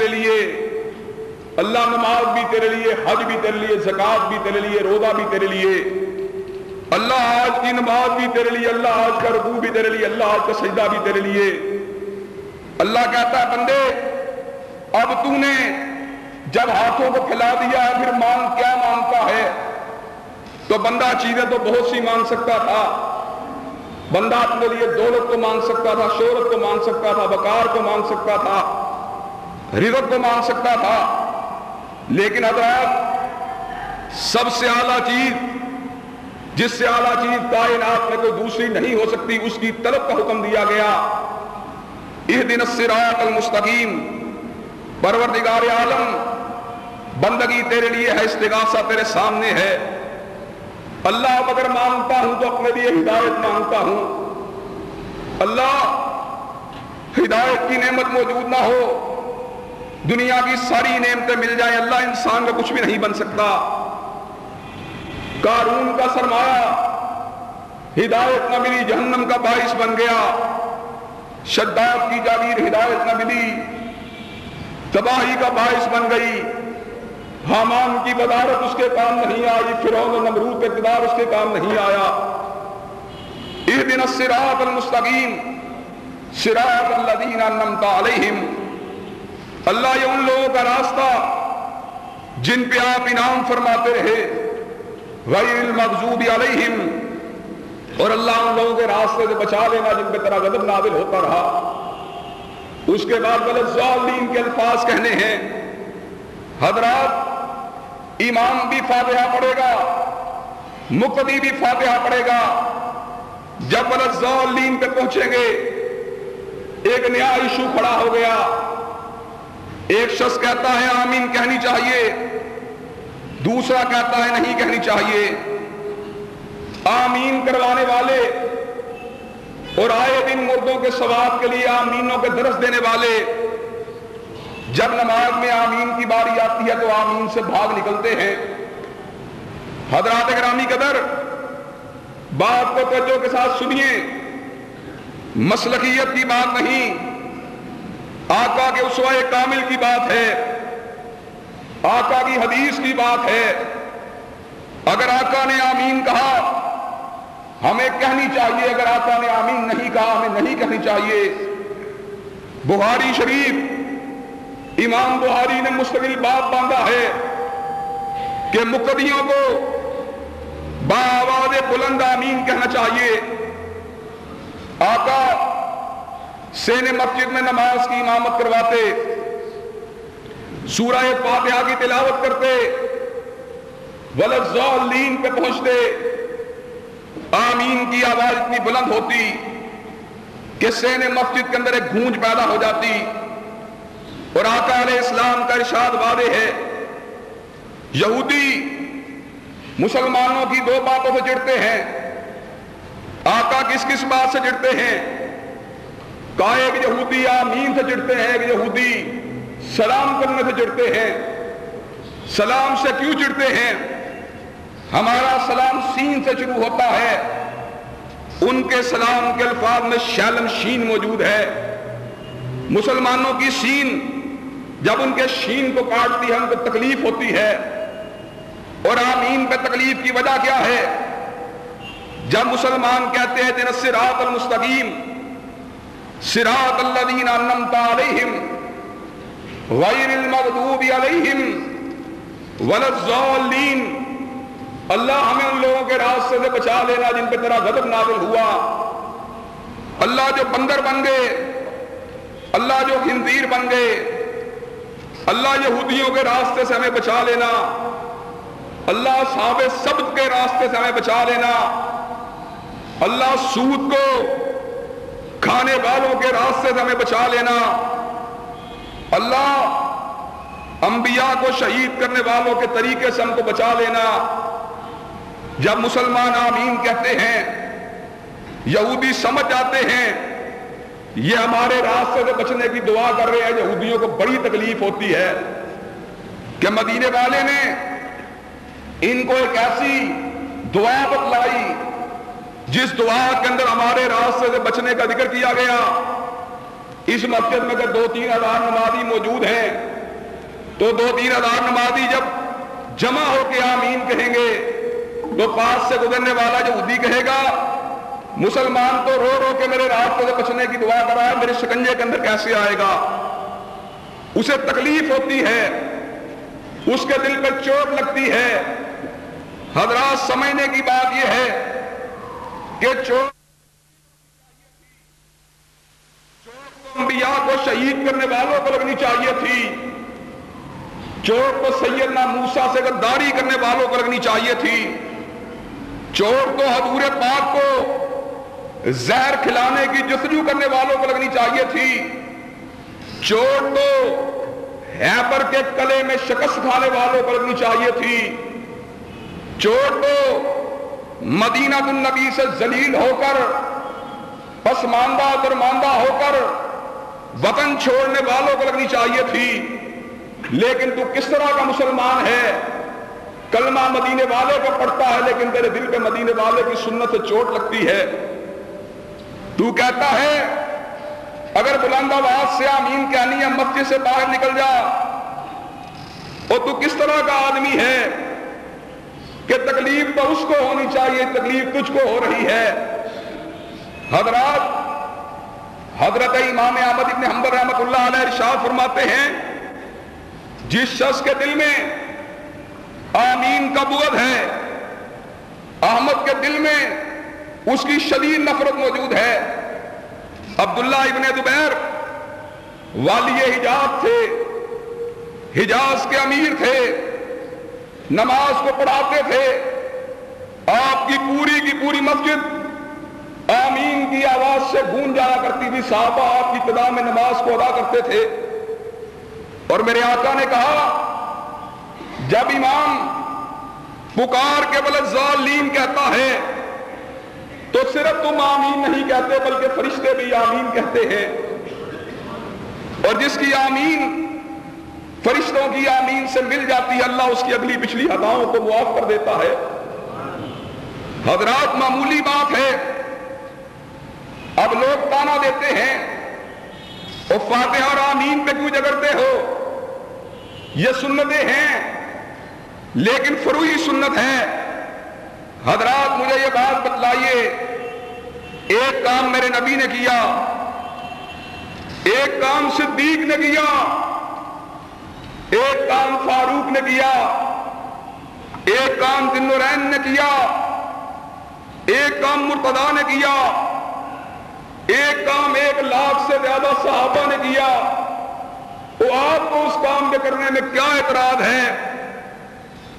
تیرے لیے، اللہ نماز بھی تیرے لیے، حج بھی تیرے لیے، زکوٰۃ بھی تیرے لیے، روزہ بھی تیرے لیے، اللہ آج کی نماز بھی تیرے لیے، اللہ آج کا رکوع بھی تیرے لیے، اللہ آج کا سجدہ بھی تیرے لیے۔ اللہ کہتا ہے بندے اب تو نے جب ہاتھوں کو پھیلا دیا ہے پھر مانگ، کیا مانگتا ہے؟ تو بندہ چیزیں تو بہت سی مانگ سکتا تھا، بندہ اپنے لیے دولت کو مانگ سکتا تھا، شہرت کو مانگ سکتا تھا، وقار کو مانگ سکتا تھا، رزق کو مانگ سکتا تھا، لیکن حضرات سب سے اعلیٰ چیز، جس سے اعلیٰ چیز کائنات میں کوئی دوسری نہیں ہو سکتی، اس کی طلب کا حکم دیا گیا۔ اہدنا الصراط المستقیم، پروردگار عالم بندگی تیرے لیے ہے، استغاثہ تیرے سامنے ہے۔ اللہ اب اگر مانگتا ہوں تو اپنے لیے ہدایت مانگتا ہوں۔ اللہ ہدایت کی نعمت موجود نہ ہو، دنیا کی ساری نعمتیں مل جائیں، اللہ انسان کا کچھ بھی نہیں بن سکتا۔ قارون کا سرمایہ ہدایت نہ ملی، جہنم کا باعث بن گیا۔ شداد کی جاگیر ہدایت نہ ملی، تباہی کا باعث بن گئی۔ حامان کی وزارت اس کے کام نہیں آئی، فرعون و نمرود کا اقتدار اس کے کام نہیں آیا۔ اہدنا الصراط المستقیم صراط الذین انعمت علیہم، اللہ یہ ان لوگوں کا راستہ جن پہ آپ انعام فرماتے رہے، غیر المغضوب علیہم، اور اللہ ان لوگوں کے راستے سے بچا لینا جن پہ تیرا غضب نازل ہوتا رہا۔ اس کے بعد وَلَضَّالِّينَ کے الفاظ کہنے ہیں۔ حضرات امام بھی فاتحہ پڑھے گا، مقتدی بھی فاتحہ پڑھے گا، جب وَلَضَّالِّينَ پہ پہنچیں گے ایک نیا ایشو کھڑا ہو گیا۔ ایک شخص کہتا ہے آمین کہنی چاہیے، دوسرا کہتا ہے نہیں کہنی چاہیے۔ آمین کروانے والے اور آئے دن مردوں کے ثواب کے لیے آمینوں کے درس دینے والے جب نماز میں آمین کی باری آتی ہے تو آمین سے بھاگ نکلتے ہیں۔ حضرات گرامی قدر، بات کو توجہ کے ساتھ سنیے، مسلکیت کی بات نہیں، آقا کے اسوہ کامل کی بات ہے، آقا کی حدیث کی بات ہے۔ اگر آقا نے آمین کہا ہمیں کہنی چاہیے، اگر آقا نے آمین نہیں کہا ہمیں نہیں کہنی چاہیے۔ بخاری شریف، امام بخاری نے مستقل باب باندھا ہے کہ مقتدیوں کو بآواز بلند آمین کہنا چاہیے۔ آقا سین مسجد میں نماز کی امامت کرواتے، سورہ فاتحہ کی تلاوت کرتے، وَلَضَّالِّينَ پہ پہنچتے، آمین کی آواز اتنی بلند ہوتی کہ سین مسجد کے اندر ایک گونج پیدا ہو جاتی، اور آقا علیہ السلام کا ارشاد واضح ہے۔ یہودی مسلمانوں کی دو باتوں سے چڑھتے ہیں، آقا کس کس بات سے چڑھتے ہیں؟ کہا ایک یہودی آمین سے چڑھتے ہیں، ایک یہودی سلام کرنے سے چڑھتے ہیں۔ سلام سے کیوں چڑھتے ہیں؟ ہمارا سلام سین سے شروع ہوتا ہے، ان کے سلام کے الفاظ میں شیلم شین موجود ہے۔ مسلمانوں کی سین جب ان کے شین کو کاٹتی ہے ان کو تکلیف ہوتی ہے، اور آمین پہ تکلیف کی وجہ کیا ہے؟ جب مسلمان کہتے ہیں اہدنا الصراط المستقیم صراط الذین انعمت علیہم غیر المغضوب علیہم وَلَضَّالِّينَ، اللہ ہمیں ان لوگوں کے راستے سے بچا لینا جن پہ تیرا غضب نازل ہوا۔ اللہ جو بندر بن گئے، اللہ جو خنزیر بن گئے، اللہ یہودیوں کے راستے سے ہمیں بچا لینا، اللہ اصحاب سبت کے راستے سے ہمیں بچا لینا، اللہ سود کو کھانے والوں کے راستے سے ہمیں بچا لینا، اللہ انبیاء کو شہید کرنے والوں کے طریقے سے ہم کو بچا لینا۔ جب مسلمان آمین کہتے ہیں، یہودی سمجھ جاتے ہیں یہ ہمارے راستے سے بچنے کی دعا کر رہے ہیں۔ یہودیوں کو بڑی تکلیف ہوتی ہے کہ مدینے والے نے ان کو ایک ایسی دعا بتلائی جس دعا کے اندر ہمارے راستے سے بچنے کا ذکر کیا گیا۔ اس مسجد میں اگر 2-3 ہزار نمازی موجود ہیں تو 2-3 ہزار نمازی جب جمع ہو کے آمین کہیں گے تو پاس سے گزرنے والا یہودی کہے گا مسلمان تو رو رو کے میرے راستے سے بچنے کی دعا کر رہا ہے، میرے شکنجے کے اندر کیسے آئے گا؟ اسے تکلیف ہوتی ہے، اس کے دل پہ چوٹ لگتی ہے۔ حضرات سمجھنے کی بات یہ ہے کہ چوٹ تو انبیاء کو شہید کرنے والوں کو لگنی چاہیے تھی، چوٹ تو سیدنا موسیٰ سے غداری کرنے والوں کو لگنی چاہیے تھی، چوٹ تو حضور پاک کو زہر کھلانے کی جستجو کرنے والوں کو لگنی چاہیے تھی، چوٹ تو ہیبر کے کلے میں شکست کھانے والوں کو لگنی چاہیے تھی، چوٹ تو مدینہ النبی سے ذلیل ہو کر پسماندہ درماندہ ہو کر وطن چھوڑنے والوں کو لگنی چاہیے تھی۔ لیکن تو کس طرح کا مسلمان ہے؟ کلمہ مدینے والے کو پڑھتا ہے لیکن تیرے دل پہ مدینے والے کی سنت سے چوٹ لگتی ہے۔ تو کہتا ہے اگر بلند آواز سے آمین کہنی ہے مسجد سے باہر نکل جا، اور تو کس طرح کا آدمی ہے کہ تکلیف تو اس کو ہونی چاہیے، تکلیف تجھ کو ہو رہی ہے۔ حضرات، حضرت امام احمد بن حنبل رحمۃ اللہ علیہ ارشاد فرماتے ہیں جس شخص کے دل میں آمین کا بغض ہے، احمد کے دل میں اس کی شدید نفرت موجود ہے۔ عبداللہ ابن زبیر والی حجاز تھے، حجاز کے امیر تھے، نماز کو پڑھاتے تھے، آپ کی پوری مسجد آمین کی آواز سے گونج جایا کرتی تھی، صحابہ آپ کی ابتدا میں نماز کو ادا کرتے تھے۔ اور میرے آقا نے کہا جب امام پکار کے وللضالین کہتا ہے تو صرف تم آمین نہیں کہتے بلکہ فرشتے بھی آمین کہتے ہیں، اور جس کی آمین فرشتوں کی آمین سے مل جاتی ہے اللہ اس کی اگلی پچھلی خطاؤں کو معاف کر دیتا ہے۔ حضرات معمولی بات ہے، اب لوگ تانا دیتے ہیں اور فاتحہ اور آمین پہ کیوں جگڑتے ہو؟ یہ سنتیں ہیں لیکن فروعی سنت ہے۔ حضرات مجھے یہ بات بتلائیے، ایک کام میرے نبی نے کیا، ایک کام صدیق نے کیا، ایک کام فاروق نے کیا، ایک کام ذی النورین نے کیا، ایک کام مرتضیٰ نے کیا، ایک کام 1,00,000 سے زیادہ صحابہ نے کیا۔ وہ آپ کو اس کام کے کرنے میں کیا اعتراض ہے؟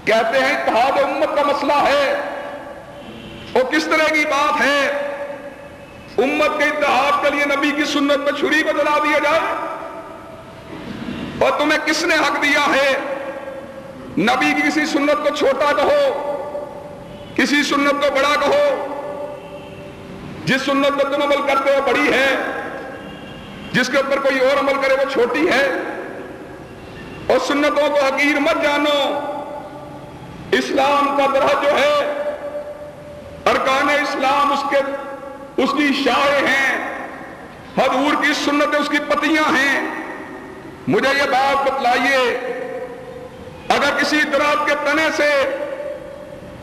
کہتے ہیں اتحاد امت کا مسئلہ ہے، اور کس طرح کی بات ہے امت کے اتحاد کے لیے نبی کی سنت پہ چھری کو جلا دیا جائے؟ اور تمہیں کس نے حق دیا ہے نبی کی کسی سنت کو چھوٹا کہو، کسی سنت کو بڑا کہو؟ جس سنت پر تم عمل کرتے ہو بڑی ہے، جس کے اوپر کوئی اور عمل کرے وہ چھوٹی ہے۔ اور سنتوں کو حقیر مت جانو، اسلام کا درہ جو ہے، ارکان اسلام اس کی شاعیں ہیں، حضور کی سنتیں اس کی پتیاں ہیں۔ مجھے یہ بات بتلائیے، اگر کسی درخت کے تنے سے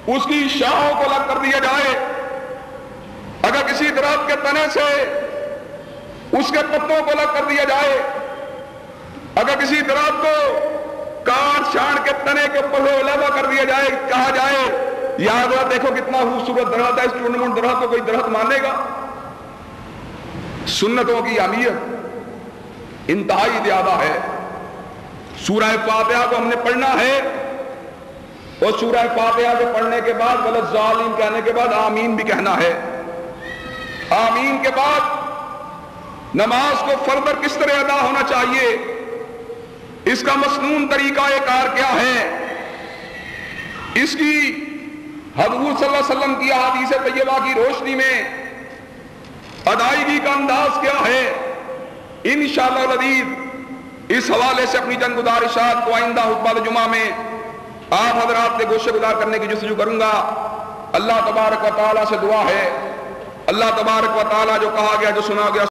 اس کی شاخوں کو الگ کر دیا جائے، اگر کسی درخت کے تنے سے اس کے پتوں کو الگ کر دیا جائے، اگر کسی درخت کو کاٹ چھانٹ کے تنے کے اوپر سے علیحدہ کر دیا جائے، کہا جائے یاد رہا دیکھو کتنا خوبصورت درخت ہے، اس ٹورنامنٹ درخت کو کوئی درخت مانے گا؟ سنتوں کی اہمیت انتہائی زیادہ ہے۔ سورہ فاتحہ کو ہم نے پڑھنا ہے، اور سورہ فاتحہ کے پڑھنے کے بعد وللضالین کہنے کے بعد آمین بھی کہنا ہے۔ آمین کے بعد نماز کو فردر کس طرح ادا ہونا چاہیے، اس کا مسنون طریقہ کار کیا ہے، اس کی حضور صلی اللہ علیہ وسلم کی احادیث طیبہ کی روشنی میں ادائیگی کا انداز کیا ہے، انشاءاللہ العزیز اس حوالے سے اپنی چند گزارشات کو آئندہ خطبہ جمعہ میں آپ حضرات سے گوشہ گزار کرنے کی جستجو کروں گا۔ اللہ تبارک و تعالیٰ سے دعا ہے، اللہ تبارک و تعالیٰ جو کہا گیا جو سنا گیا